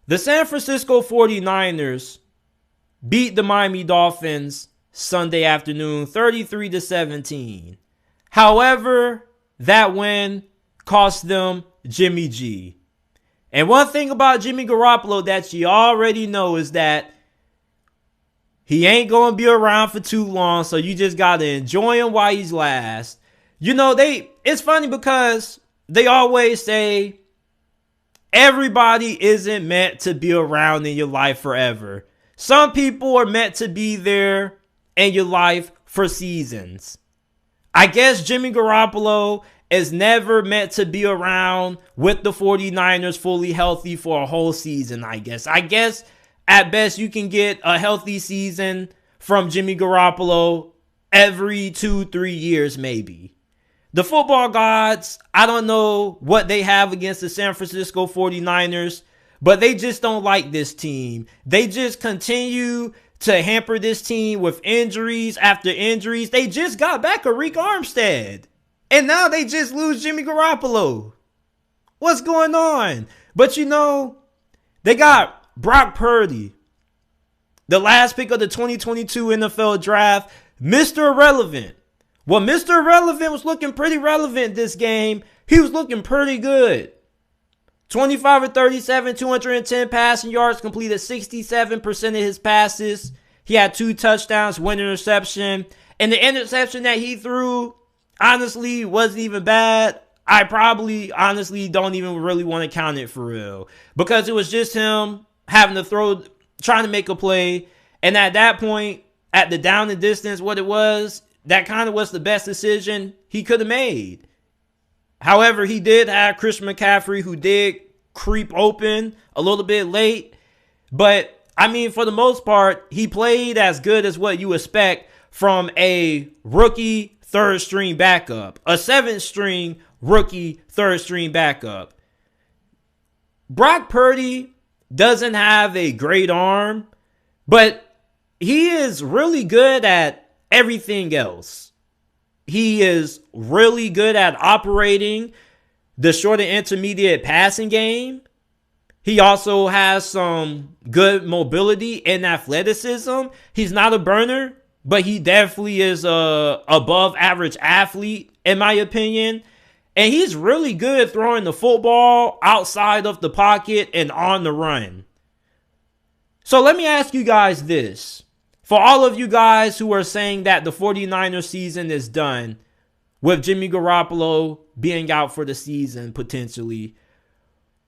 The San Francisco 49ers beat the Miami Dolphins Sunday afternoon 33-17. However, that win cost them Jimmy G. And one thing about Jimmy Garoppolo that you already know is that he ain't going to be around for too long, so you just got to enjoy him while he's last. It's funny because they always say everybody isn't meant to be around in your life forever. Some people are meant to be there in your life for seasons. I guess Jimmy Garoppolo is never meant to be around with the 49ers fully healthy for a whole season, I guess. At best you can get a healthy season from Jimmy Garoppolo every 2-3 years maybe. The football gods, I don't know what they have against the San Francisco 49ers, but they just don't like this team. They just continue to hamper this team with injuries after injuries. They just got back Arik Armstead, and now they just lose Jimmy Garoppolo. What's going on? But they got Brock Purdy, the last pick of the 2022 NFL Draft, Mr. Irrelevant. Well, Mr. Irrelevant was looking pretty relevant this game. He was looking pretty good. 25 of 37, 210 passing yards, completed 67% of his passes. He had 2 touchdowns, 1 interception. And the interception that he threw, honestly, wasn't even bad. I probably, honestly, don't even really want to count it for real. Because it was just him having to throw, trying to make a play. And at that point, at the down and distance, what it was, that kind of was the best decision he could have made. However, he did have Christian McCaffrey, who did creep open a little bit late. But, for the most part, he played as good as what you expect from a rookie third-string backup. A 7th-string rookie third-string backup. Brock Purdy doesn't have a great arm, but he is really good at everything else. He is really good at operating the short and intermediate passing game. He also has some good mobility and athleticism. He's not a burner, but he definitely is a above average athlete, in my opinion. And he's really good throwing the football outside of the pocket and on the run. So let me ask you guys this. For all of you guys who are saying that the 49ers season is done with Jimmy Garoppolo being out for the season potentially,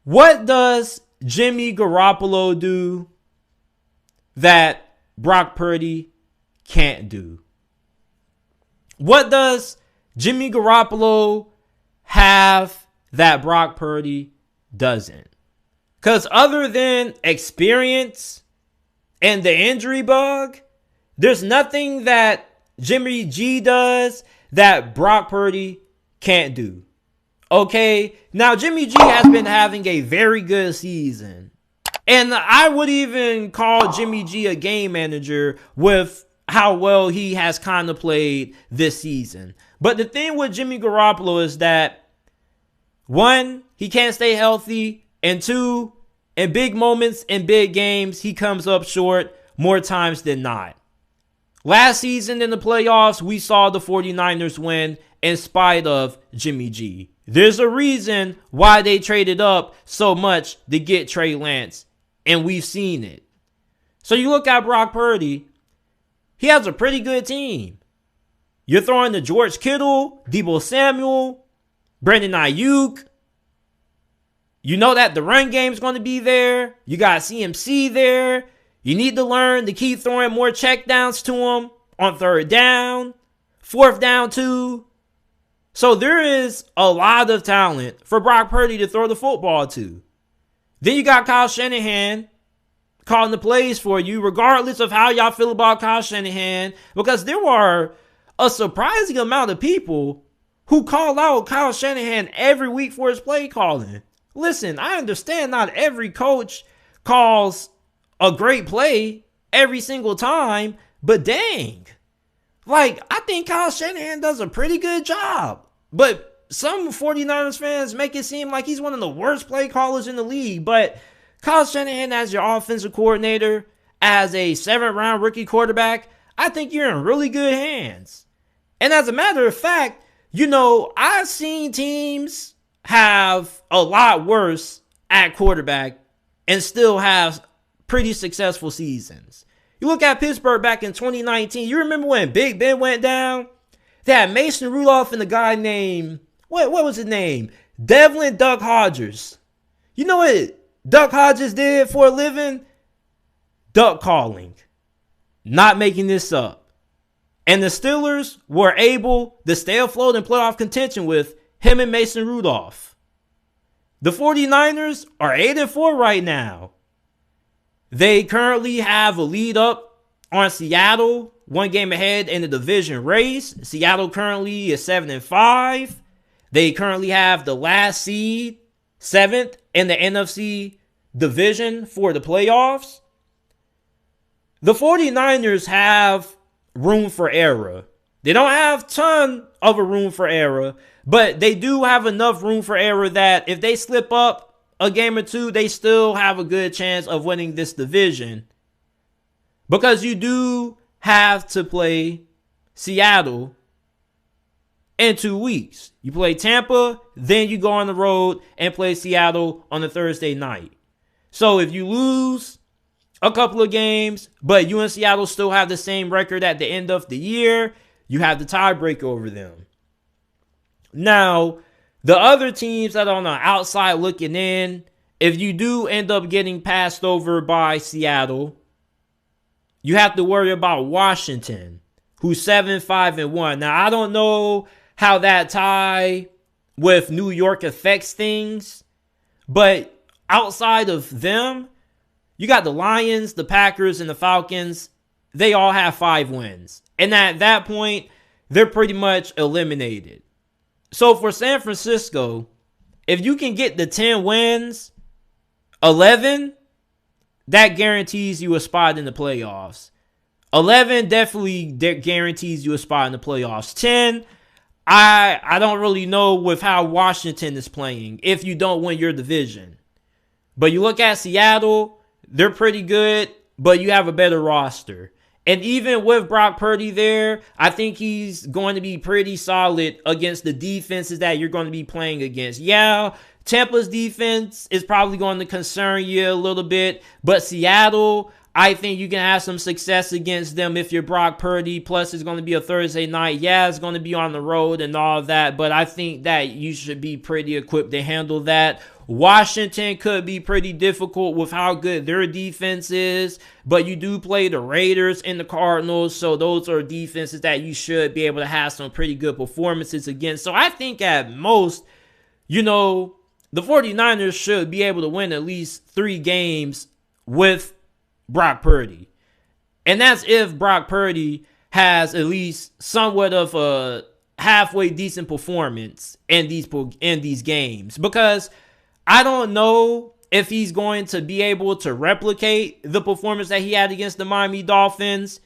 what does Jimmy Garoppolo do that Brock Purdy can't do? What does Jimmy Garoppolo have that Brock Purdy doesn't? Because other than experience and the injury bug, there's nothing that Jimmy G does that Brock Purdy can't do. Okay? Now, Jimmy G has been having a very good season. And I would even call Jimmy G a game manager with how well he has kind of played this season. But the thing with Jimmy Garoppolo is that, 1, he can't stay healthy. And 2, in big moments, in big games, he comes up short more times than not. Last season in the playoffs, we saw the 49ers win in spite of Jimmy G. There's a reason why they traded up so much to get Trey Lance, and we've seen it. So you look at Brock Purdy, he has a pretty good team. You're throwing to George Kittle, Deebo Samuel, Brandon Ayuk. You know that the run game's going to be there. You got CMC there. You need to learn to keep throwing more checkdowns to him on 3rd down, 4th down too. So there is a lot of talent for Brock Purdy to throw the football to. Then you got Kyle Shanahan calling the plays for you, regardless of how y'all feel about Kyle Shanahan, because there were a surprising amount of people who call out Kyle Shanahan every week for his play calling. Listen, I understand not every coach calls a great play every single time, but dang. I think Kyle Shanahan does a pretty good job. But some 49ers fans make it seem like he's one of the worst play callers in the league. But Kyle Shanahan as your offensive coordinator, as a 7th-round rookie quarterback, I think you're in really good hands. And as a matter of fact, I've seen teams have a lot worse at quarterback and still have pretty successful seasons. You look at Pittsburgh back in 2019. You remember when Big Ben went down? They had Mason Rudolph and a guy named, what was his name? Devlin Duck Hodges. You know what Duck Hodges did for a living? Duck calling. Not making this up. And the Steelers were able to stay afloat in playoff contention with him and Mason Rudolph. The 49ers are 8-4 right now. They currently have a lead up on Seattle, 1 game ahead in the division race. Seattle currently is 7-5. They currently have the last seed, 7th in the NFC division for the playoffs. The 49ers have room for error. They don't have a ton of a room for error, but they do have enough room for error that if they slip up a game or two, they still have a good chance of winning this division. Because you do have to play Seattle in 2 weeks. You play Tampa, then you go on the road and play Seattle on a Thursday night. So if you lose a couple of games, but you and Seattle still have the same record at the end of the year, you have the tiebreaker over them. Now, the other teams that are on the outside looking in, if you do end up getting passed over by Seattle, you have to worry about Washington, who's 7-5-1. Now, I don't know how that tie with New York affects things, but outside of them, you got the Lions, the Packers, and the Falcons. They all have 5 wins. And at that point, they're pretty much eliminated. So for San Francisco, if you can get the 10 wins, 11, that guarantees you a spot in the playoffs. 11 definitely guarantees you a spot in the playoffs. 10, I don't really know with how Washington is playing if you don't win your division. But you look at Seattle, they're pretty good, but you have a better roster. And even with Brock Purdy there, I think he's going to be pretty solid against the defenses that you're going to be playing against. Yeah, Tampa's defense is probably going to concern you a little bit, but Seattle, I think you can have some success against them if you're Brock Purdy. Plus, it's going to be a Thursday night. Yeah, it's going to be on the road and all of that, but I think that you should be pretty equipped to handle that. Washington could be pretty difficult with how good their defense is, but you do play the Raiders and the Cardinals, so those are defenses that you should be able to have some pretty good performances against. So I think at most, the 49ers should be able to win at least 3 games with Brock Purdy. And that's if Brock Purdy has at least somewhat of a halfway decent performance in these games. Because I don't know if he's going to be able to replicate the performance that he had against the Miami Dolphins.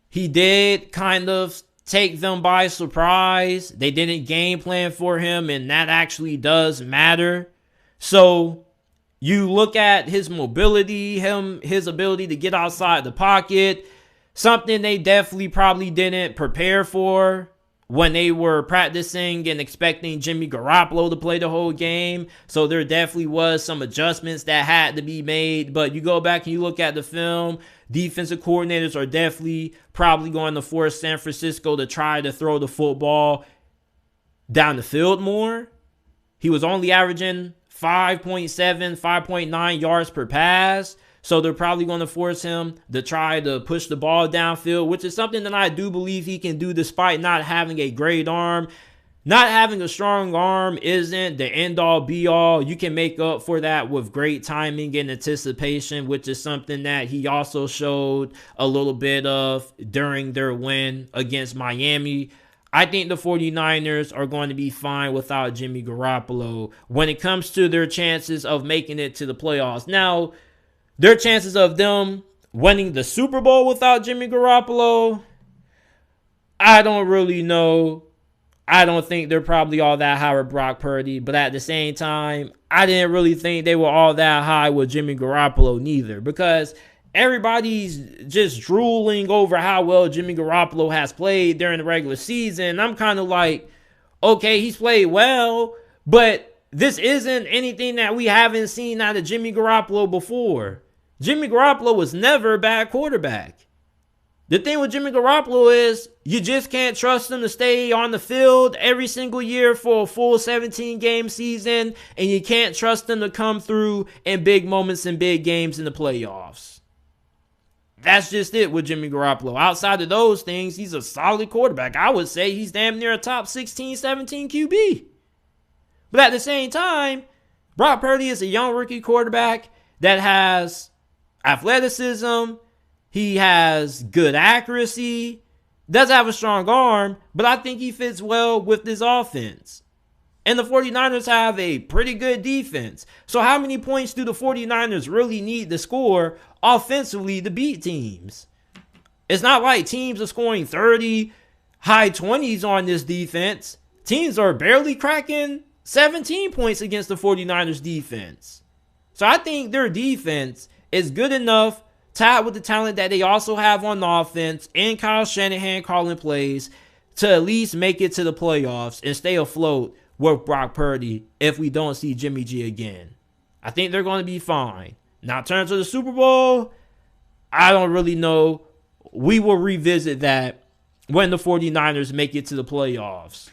He did kind of take them by surprise. They didn't game plan for him, and that actually does matter. So you look at his mobility, his ability to get outside the pocket, something they definitely probably didn't prepare for when they were practicing and expecting Jimmy Garoppolo to play the whole game. So there definitely was some adjustments that had to be made. But you go back and you look at the film, defensive coordinators are definitely probably going to force San Francisco to try to throw the football down the field more. He was only averaging 5.7, 5.9 yards per pass. So they're probably going to force him to try to push the ball downfield, which is something that I do believe he can do despite not having a great arm. Not having a strong arm isn't the end-all, be-all. You can make up for that with great timing and anticipation, which is something that he also showed a little bit of during their win against Miami. I think the 49ers are going to be fine without Jimmy Garoppolo when it comes to their chances of making it to the playoffs. Now, their chances of them winning the Super Bowl without Jimmy Garoppolo, I don't really know. I don't think they're probably all that high with Brock Purdy, but at the same time, I didn't really think they were all that high with Jimmy Garoppolo neither, because everybody's just drooling over how well Jimmy Garoppolo has played during the regular season. I'm kind of like, okay, he's played well, but this isn't anything that we haven't seen out of Jimmy Garoppolo before. Jimmy Garoppolo was never a bad quarterback. The thing with Jimmy Garoppolo is you just can't trust him to stay on the field every single year for a full 17-game season, and you can't trust him to come through in big moments and big games in the playoffs. That's just it with Jimmy Garoppolo. Outside of those things, he's a solid quarterback. I would say he's damn near a top 16, 17 QB. But at the same time, Brock Purdy is a young rookie quarterback that has athleticism. He has good accuracy, does have a strong arm, but I think he fits well with this offense. And the 49ers have a pretty good defense. So how many points do the 49ers really need to score offensively to beat teams? It's not like teams are scoring 30, high 20s on this defense. Teams are barely cracking 17 points against the 49ers defense. So I think their defense is good enough, tied with the talent that they also have on offense and Kyle Shanahan calling plays, to at least make it to the playoffs and stay afloat with Brock Purdy if we don't see Jimmy G again. I think they're going to be fine. Now, turn to the Super Bowl, I don't really know. We will revisit that when the 49ers make it to the playoffs.